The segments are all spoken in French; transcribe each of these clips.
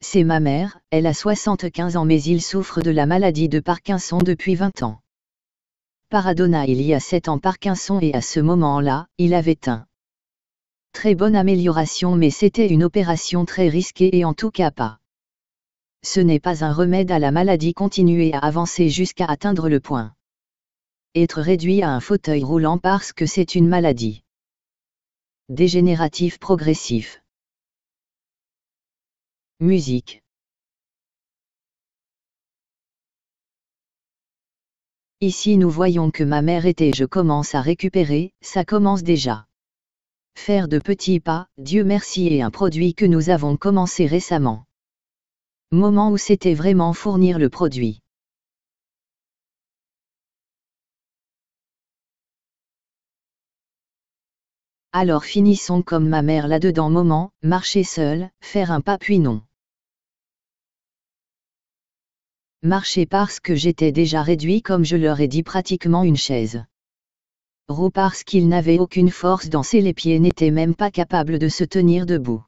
C'est ma mère, elle a 75 ans mais il souffre de la maladie de Parkinson depuis 20 ans. Paradonna il y a 7 ans Parkinson et à ce moment-là, il avait un très bonne amélioration mais c'était une opération très risquée et en tout cas pas. Ce n'est pas un remède à la maladie continuer à avancer jusqu'à atteindre le point. Être réduit à un fauteuil roulant parce que c'est une maladie dégénérative progressive. Musique. Ici nous voyons que ma mère était je commence à récupérer, ça commence déjà. Faire de petits pas, Dieu merci est un produit que nous avons commencé récemment. Moment où c'était vraiment fournir le produit. Alors finissons comme ma mère là-dedans moment, marcher seul, faire un pas puis non. Marcher parce que j'étais déjà réduit comme je leur ai dit pratiquement une chaise. Roux parce qu'ils n'avaient aucune force danser les pieds n'étaient même pas capables de se tenir debout.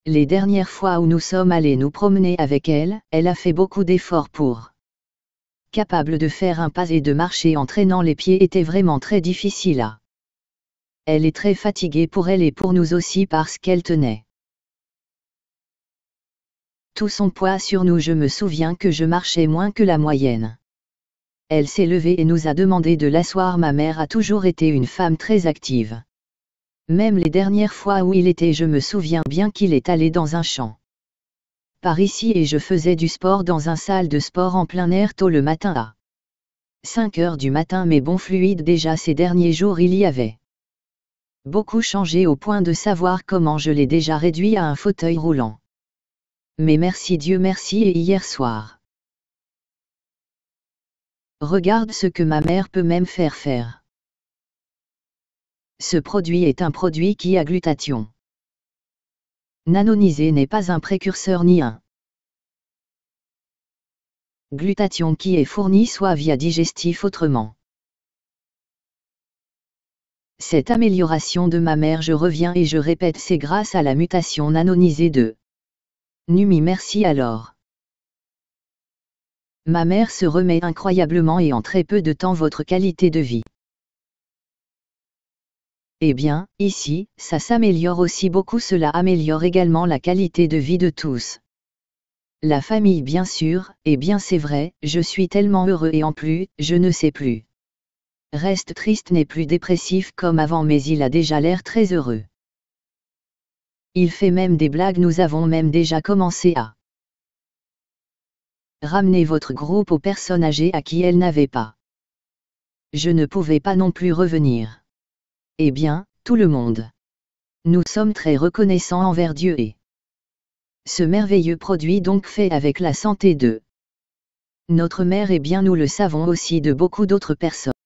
Les dernières fois où nous sommes allés nous promener avec elle, elle a fait beaucoup d'efforts pour capable de faire un pas et de marcher en traînant les pieds était vraiment très difficile à. Elle est très fatiguée pour elle et pour nous aussi parce qu'elle tenait tout son poids sur nous. Je me souviens que je marchais moins que la moyenne. Elle s'est levée et nous a demandé de l'asseoir. Ma mère a toujours été une femme très active. Même les dernières fois où il était, je me souviens bien qu'il est allé dans un champ par ici et je faisais du sport dans un salle de sport en plein air tôt le matin à 5 heures du matin mais bon fluide déjà ces derniers jours il y avait beaucoup changé au point de savoir comment je l'ai déjà réduit à un fauteuil roulant. Mais merci Dieu merci et hier soir. Regarde ce que ma mère peut même faire. Ce produit est un produit qui a glutathion nanonisé n'est pas un précurseur ni un glutathion qui est fourni soit via digestif autrement. Cette amélioration de ma mère je reviens et je répète c'est grâce à la mutation nanonisée de Numi merci alors. Ma mère se remet incroyablement et en très peu de temps votre qualité de vie. Eh bien, ici, ça s'améliore aussi beaucoup cela améliore également la qualité de vie de tous. La famille bien sûr, eh bien c'est vrai, je suis tellement heureux et en plus, je ne sais plus. Reste triste n'est plus dépressif comme avant mais il a déjà l'air très heureux. Il fait même des blagues nous avons même déjà commencé à ramener votre groupe aux personnes âgées à qui elles n'avaient pas. Je ne pouvais pas non plus revenir. Eh bien, tout le monde. Nous sommes très reconnaissants envers Dieu et ce merveilleux produit donc fait avec la santé de notre mère et bien nous le savons aussi de beaucoup d'autres personnes.